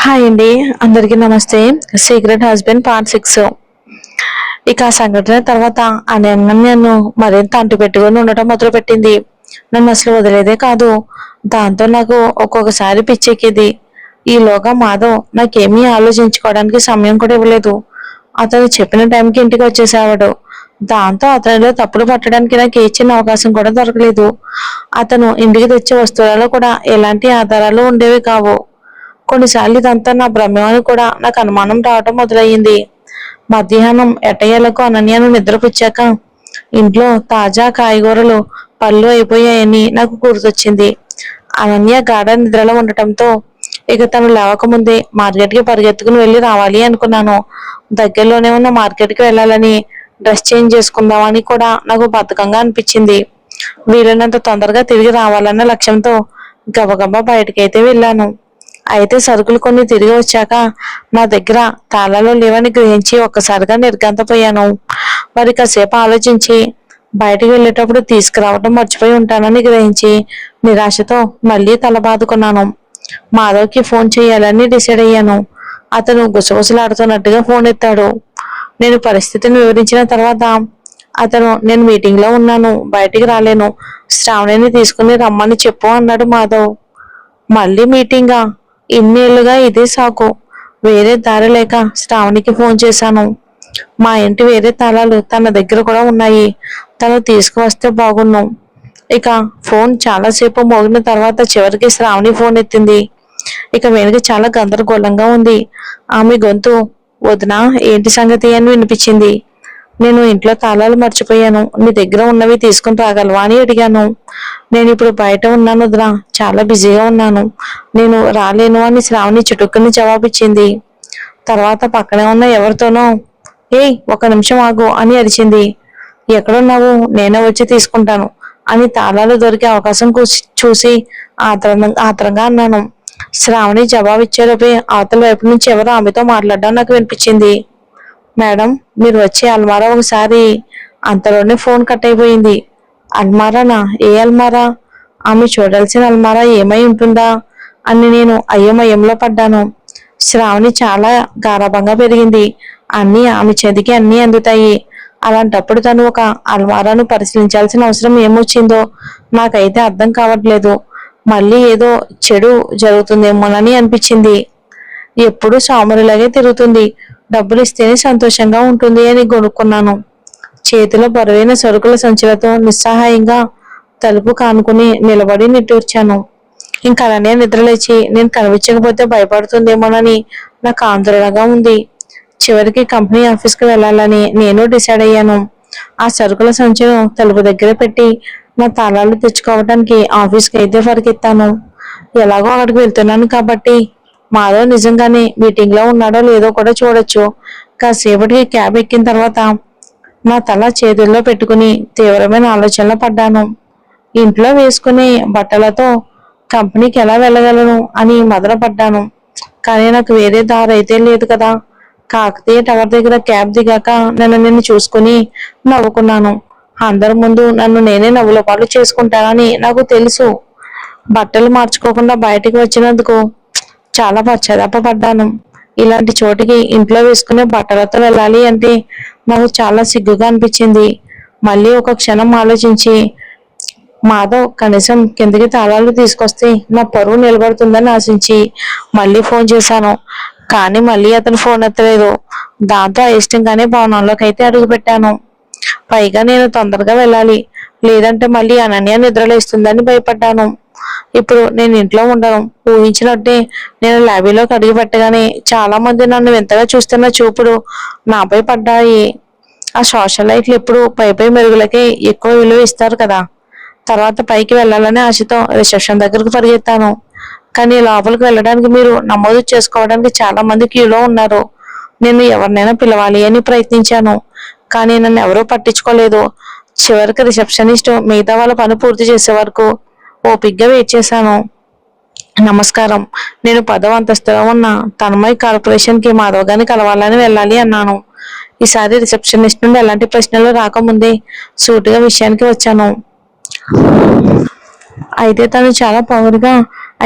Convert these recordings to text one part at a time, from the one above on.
Hi అండి, అందరికీ నమస్తే. Secret husband part 6. ఇక ఆ సంఘటన తర్వాత నన్ను మరింత అంటు పెట్టుకొని ఉండటం మొదలుపెట్టింది. నన్ను అసలు వదిలేదే కాదు. దాంతో నాకు ఒక్కొక్కసారి పిచ్చెక్కేది. ఈలోగా మాధవ్ నాకేమీ ఆలోచించుకోవడానికి సమయం కూడా ఇవ్వలేదు. అతను చెప్పిన టైంకి ఇంటికి వచ్చేసేవాడు. దాంతో అతనిలో తప్పులు పట్టడానికి నాకు ఏ చిన్న అవకాశం కూడా దొరకలేదు. అతను ఇంటికి తెచ్చే వస్తువులలో కూడా ఎలాంటి ఆధారాలు ఉండేవి కావు. కొన్నిసార్లు ఇదంతా నా భ్రమ అని కూడా నాకు అనుమానం రావటం మొదలయ్యింది. మధ్యాహ్నం ఎట్టయ్యలకు అనన్యను నిద్రపుచ్చాక ఇంట్లో తాజా కాయగూరలు, పళ్ళు అయిపోయాయని నాకు గుర్తొచ్చింది. అనన్య గాఢ నిద్రలో ఉండటంతో ఇక తను లేవకముందే మార్కెట్కి పరిగెత్తుకుని వెళ్ళి రావాలి అనుకున్నాను. దగ్గరలోనే ఉన్న మార్కెట్కి వెళ్ళాలని, డ్రెస్ చేంజ్ చేసుకుందామని కూడా నాకు బద్ధకంగా అనిపించింది. వీలైనంత తొందరగా తిరిగి రావాలన్న లక్ష్యంతో గబగబా బయటకైతే వెళ్ళాను. అయితే సరుకులు కొన్ని తిరిగి వచ్చాక నా దగ్గర తాళాలు లేవని గ్రహించి ఒక్కసారిగా నిర్ఘాంతపోయాను. మరి కాసేపు ఆలోచించి బయటికి వెళ్ళేటప్పుడు తీసుకురావడం మర్చిపోయి ఉంటానని గ్రహించి నిరాశతో మళ్ళీ తల బాదుకున్నాను. మాధవ్కి ఫోన్ చేయాలని డిసైడ్ అయ్యాను. అతను గుసగుసలాడుతున్నట్టుగా ఫోన్ ఎత్తాడు. నేను పరిస్థితిని వివరించిన తర్వాత అతను, నేను మీటింగ్ లో ఉన్నాను, బయటికి రాలేను, శ్రావణిని తీసుకుని రమ్మని చెప్పు అన్నాడు మాధవ్. మళ్ళీ మీటింగా? ఇన్నేళ్లుగా ఇదే సాకు. వేరే దారి లేక శ్రావణికి ఫోన్ చేశాను. మా ఇంటి వేరే తాళాలు తన దగ్గర కూడా ఉన్నాయి, తను తీసుకువస్తే బాగున్నాం. ఇక ఫోన్ చాలాసేపు మోగిన తర్వాత చివరికి శ్రావణి ఫోన్ ఎత్తింది. ఇక వెనుక చాలా గందరగోళంగా ఉంది. ఆమె గొంతు, వదినా ఏంటి సంగతి అని వినిపించింది. నేను ఇంట్లో తాళాలు మర్చిపోయాను, నీ దగ్గర ఉన్నవి తీసుకుని రాగలవా అని అడిగాను. నేను ఇప్పుడు బయట ఉన్నాను వదినా, చాలా బిజీగా ఉన్నాను, నేను రాలేను అని శ్రావణి చుటుక్కుని జవాబిచ్చింది. తర్వాత పక్కనే ఉన్న ఎవరితోనో, ఏయ్ ఒక నిమిషం ఆగు అని అరిచింది. ఎక్కడున్నావు, నేనే వచ్చి తీసుకుంటాను అని తాళాలు దొరికే అవకాశం చూసి ఆత్రంగా అన్నాను. శ్రావణి జవాబిచ్చేలోపే అవతల వైపు నుంచి ఎవరో ఆమెతో మాట్లాడడం నాకు వినిపించింది. మేడం మీరు వచ్చే అల్మారా ఒకసారి. అంతలోనే ఫోన్ కట్ అయిపోయింది. అల్మారానా? ఏ అల్మారా? ఆమె చూడాల్సిన అల్మారా ఏమై ఉంటుందా అని నేను అయోమయంలో పడ్డాను. శ్రావణి చాలా గారాబంగా పెరిగింది. అన్నీ ఆమె చేతికి అన్నీ అందుతాయి. అలాంటప్పుడు తను ఒక అల్మారాను పరిశీలించాల్సిన అవసరం ఏమొచ్చిందో నాకైతే అర్థం కావట్లేదు. మళ్ళీ ఏదో చెడు జరుగుతుందేమోనని అనిపించింది. ఎప్పుడు సామరులాగే తిరుగుతుంది, డబ్బులు ఇస్తేనే సంతోషంగా ఉంటుంది అని కొనుక్కున్నాను. చేతిలో బరువైన సరుకుల సంచులతో నిస్సహాయంగా తలుపు కానుకుని నిలబడి నిట్టూర్చాను. ఇంకా అలానే నిద్రలేచి నేను కనిపించకపోతే భయపడుతుందేమోనని నాకు ఆందోళనగా ఉంది. చివరికి కంపెనీ ఆఫీస్కి వెళ్ళాలని నేను డిసైడ్ అయ్యాను. ఆ సరుకుల సంచును తలుపు దగ్గర పెట్టి నా తాళాలు తెచ్చుకోవడానికి ఆఫీస్కి అయితే పరిగెత్తాను. ఎలాగో అక్కడికి వెళ్తున్నాను కాబట్టి మాధవ్ నిజంగానే మీటింగ్ లో ఉన్నాడో లేదో కూడా చూడొచ్చు. కాసేపటికి క్యాబ్ ఎక్కిన తర్వాత నా తల చేతుల్లో పెట్టుకుని తీవ్రమైన ఆలోచనలో పడ్డాను. ఇంట్లో వేసుకునే బట్టలతో కంపెనీకి ఎలా వెళ్ళగలను అని మదన పడ్డాను. కానీ నాకు వేరే దారి అయితే లేదు కదా. కాకతీయ టవర్ దగ్గర క్యాబ్ దిగాక నిన్ను చూసుకుని నవ్వుకున్నాను. అందరి ముందు నన్ను నేనే నవ్వుల పాలు చేసుకుంటానని నాకు తెలుసు. బట్టలు మార్చుకోకుండా బయటికి వచ్చినందుకు చాలా పశ్చాత్తాపపడ్డాను. ఇలాంటి చోటికి ఇంట్లో వేసుకునే బట్టలతో వెళ్ళాలి అంటే నాకు చాలా సిగ్గుగా అనిపించింది. మళ్ళీ ఒక క్షణం ఆలోచించి మాధవ్ కనీసం కిందకి తాళాలు తీసుకొస్తే నా పరువు నిలబడుతుందని ఆశించి మళ్ళీ ఫోన్ చేశాను. కానీ మళ్ళీ అతను ఫోన్ ఎత్తలేదు. దాంతో అయిష్టంగానే భవనంలోకి అయితే అడుగు పెట్టాను. పైగా నేను తొందరగా వెళ్ళాలి, లేదంటే మళ్ళీ అనన్య నిద్రలేస్తుందని భయపడ్డాను. ఇప్పుడు నేను ఇంట్లో ఉండను. ఊహించినట్టే నేను లాబీలోకి అడుగు పెట్టగానే చాలా మంది నన్ను వింతగా చూస్తున్న చూపుడు నాపై పడ్డాయి. ఆ సోషల్ లైట్లు ఎప్పుడు పై మెరుగులకే ఎక్కువ విలువ ఇస్తారు కదా. తర్వాత పైకి వెళ్ళాలనే ఆశతో రిసెప్షన్ దగ్గరకు పరిగెత్తాను. కానీ లోపలికి వెళ్ళడానికి మీరు నమోదు చేసుకోవడానికి చాలా మంది క్యూలో ఉన్నారు. నేను ఎవరినైనా పిలవాలి అని ప్రయత్నించాను, కానీ నన్ను ఎవరూ పట్టించుకోలేదు. చివరికి రిసెప్షనిస్ట్ మిగతా వాళ్ళ పని పూర్తి చేసే వరకు ఓపిగ్గా వెయిట్ చేశాను. నమస్కారం, నేను 10వ అంతస్తులో ఉన్న తన్మయ్ కార్పొరేషన్ కి మాధవ్ గారిని కలవాలని వెళ్ళాలి అన్నాను. ఈసారి రిసెప్షనిస్ట్ నుండి ఎలాంటి ప్రశ్నలు రాకముందే సూటిగా విషయానికి వచ్చాను. అయితే తను చాలా పవర్గా,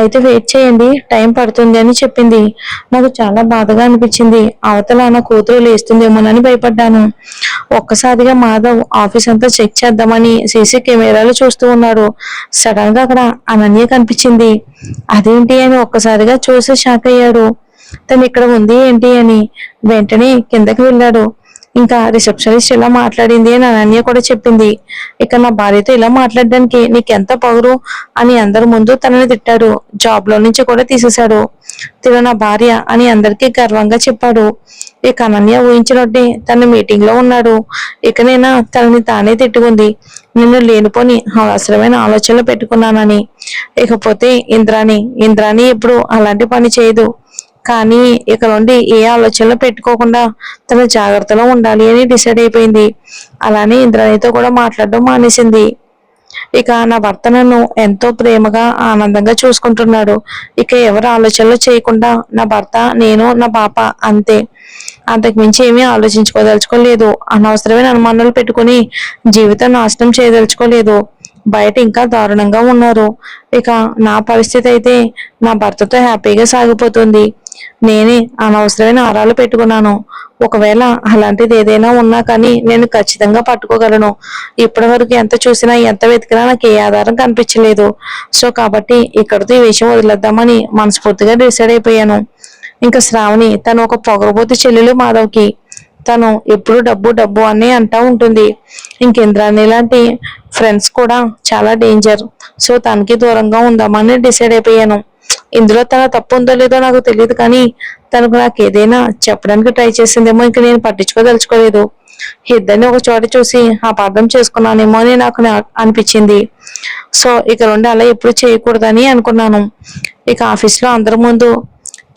అయితే వెయిట్ చేయండి, టైం పడుతుంది అని చెప్పింది. నాకు చాలా బాధగా అనిపించింది. అవతల నా కూతురు లేస్తుందేమోనని భయపడ్డాను. ఒక్కసారిగా మాధవ్ ఆఫీస్ అంతా చెక్ చేద్దామని సీసీ కెమెరాలు చూస్తూ ఉన్నాడు. సడన్ గా అక్కడ అనన్య కనిపించింది. అదేంటి అని ఒక్కసారిగా చూసి షాక్ అయ్యాడు. తను ఇక్కడ ఉంది ఏంటి అని వెంటనే కిందకి వెళ్ళాడు. ఇంకా రిసెప్షనిస్ట్ ఇలా మాట్లాడింది అని అనన్య కూడా చెప్పింది. ఇక నా భార్యతో ఇలా మాట్లాడడానికి నీకెంత పొగరు అని అందరి ముందు తనని తిట్టాడు. జాబ్ లో నుంచి కూడా తీసేశాడు. తిను నా భార్య అని అందరికీ గర్వంగా చెప్పాడు. ఇక అనన్య ఊహించినట్టే తన మీటింగ్ లో ఉన్నాడు. ఇకనైనా తనని తానే తిట్టుకుంది. నిన్ను లేనిపోని అవసరమైన ఆలోచనలు పెట్టుకున్నానని. ఇకపోతే ఇంద్రాణి ఇప్పుడు అలాంటి పని చేయదు. కానీ ఇక నుండి ఏ ఆలోచనలు పెట్టుకోకుండా తన జాగ్రత్తలో ఉండాలి అని డిసైడ్ అయిపోయింది. అలానే ఇంద్రాణితో కూడా మాట్లాడడం మానేసింది. ఇక నా భర్త నన్ను ఎంతో ప్రేమగా ఆనందంగా చూసుకుంటున్నాడు. ఇక ఎవరు ఆలోచనలు చేయకుండా నా భర్త, నేను, నా పాప అంతే. అంతకు మించి ఏమీ ఆలోచించుకోదలుచుకోలేదు. అనవసరమైన అనుమానాలు పెట్టుకుని జీవితం నాశనం చేయదలుచుకోలేదు. బయట ఇంకా దారుణంగా ఉన్నారు. ఇక నా పరిస్థితి అయితే నా భర్తతో హ్యాపీగా సాగిపోతుంది. నేనే అనవసరమైన ఆరాలు పెట్టుకున్నాను. ఒకవేళ అలాంటిది ఏదైనా ఉన్నా కానీ నేను ఖచ్చితంగా పట్టుకోగలను. ఇప్పటి వరకు ఎంత చూసినా ఎంత వెతికినా నాకు ఏ ఆధారం కనిపించలేదు. సో కాబట్టి ఇక్కడితో ఈ విషయం వదిలేద్దామని మనస్ఫూర్తిగా డిసైడ్ అయిపోయాను. ఇంకా శ్రావణి తను ఒక పొగరబోతు చెల్లెలు మాధవ్కి. తను ఎప్పుడు డబ్బు డబ్బు అని అంటా ఉంటుంది. ఇంకేంద్రాన్ని లాంటి ఫ్రెండ్స్ కూడా చాలా డేంజర్. సో తనకి దూరంగా ఉందామని డిసైడ్ అయిపోయాను. ఇందులో తన తప్పు ఉందో లేదో నాకు తెలియదు, కానీ తనకు నాకు ఏదైనా చెప్పడానికి ట్రై చేసిందేమో ఇంక నేను పట్టించుకోదలుచుకోలేదు. ఇద్దరిని ఒక చోట చూసి అపార్థం చేసుకున్నానేమో అని నాకు అనిపించింది. సో ఇక నుండి అలా ఎప్పుడు చేయకూడదని అనుకున్నాను. ఇక ఆఫీస్లో అందరి ముందు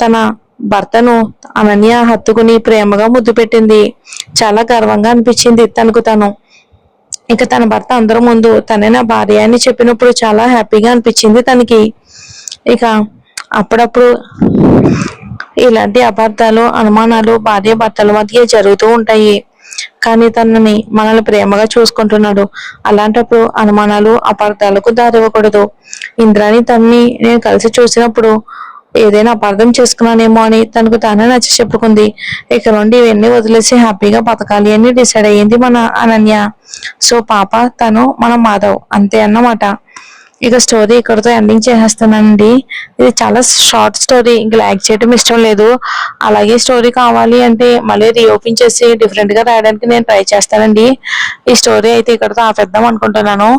తన భర్తను అనన్య హత్తుకుని ప్రేమగా ముద్దు పెట్టింది. చాలా గర్వంగా అనిపించింది తనకు తను. ఇక తన భర్త అందరి ముందు తనే నా భార్య అని చెప్పినప్పుడు చాలా హ్యాపీగా అనిపించింది తనకి. ఇక అప్పుడప్పుడు ఇలాంటి అపార్థాలు, అనుమానాలు భార్య భర్తల మధ్య జరుగుతూ ఉంటాయి. కానీ తనని మనల్ని ప్రేమగా చూసుకుంటున్నాడు. అలాంటప్పుడు అనుమానాలు, అపార్థాలకు దారివ్వకూడదు. ఇంద్రాని తనని నేను కలిసి చూసినప్పుడు ఏదైనా అపార్థం చేసుకున్నానేమో అని తనకు తానే నచ్చ చెప్పుకుంది. ఇక నుండి ఇవన్నీ వదిలేసి హ్యాపీగా బతకాలి అని డిసైడ్ అయ్యింది మన అనన్య. సో పాప, తను, మన మాధవ్ అంతే అన్నమాట. ఇక స్టోరీ ఇక్కడితో ఎండింగ్ చేసేస్తానండి. ఇది చాలా షార్ట్ స్టోరీ, ఇంక లైక్ చేయడం ఇష్టం లేదు. అలాగే స్టోరీ కావాలి అంటే మళ్ళీ రీఓపెన్ చేసి డిఫరెంట్ గా రాయడానికి నేను ట్రై చేస్తానండి. ఈ స్టోరీ అయితే ఇక్కడితో ఆపేద్దాం అనుకుంటున్నాను.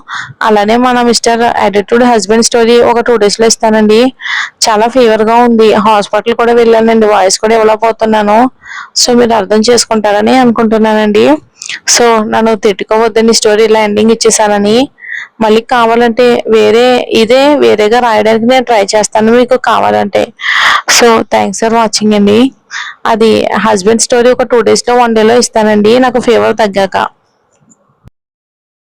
అలానే మన మిస్టర్ యాటిట్యూడ్ హస్బెండ్ స్టోరీ ఒక 2 days లో ఇస్తానండి. చాలా ఫీవర్ గా ఉంది, హాస్పిటల్ కూడా వెళ్ళానండి, వాయిస్ కూడా ఇవ్వలేకపోతున్నాను. సో మీరు అర్థం చేసుకుంటారని అనుకుంటున్నానండి. సో నన్ను తిట్టుకోవద్దని స్టోరీ ఇలా ఎండింగ్ ఇచ్చేసానని. మళ్ళీ కావాలంటే వేరేగా రాయడానికి నేను ట్రై చేస్తాను మీకు కావాలంటే. సో థ్యాంక్స్ ఫర్ వాచింగ్ అండి. అది హస్బెండ్ స్టోరీ ఒక 2 days లో 1 day లో ఇస్తానండి, నాకు ఫీవర్ తగ్గాక.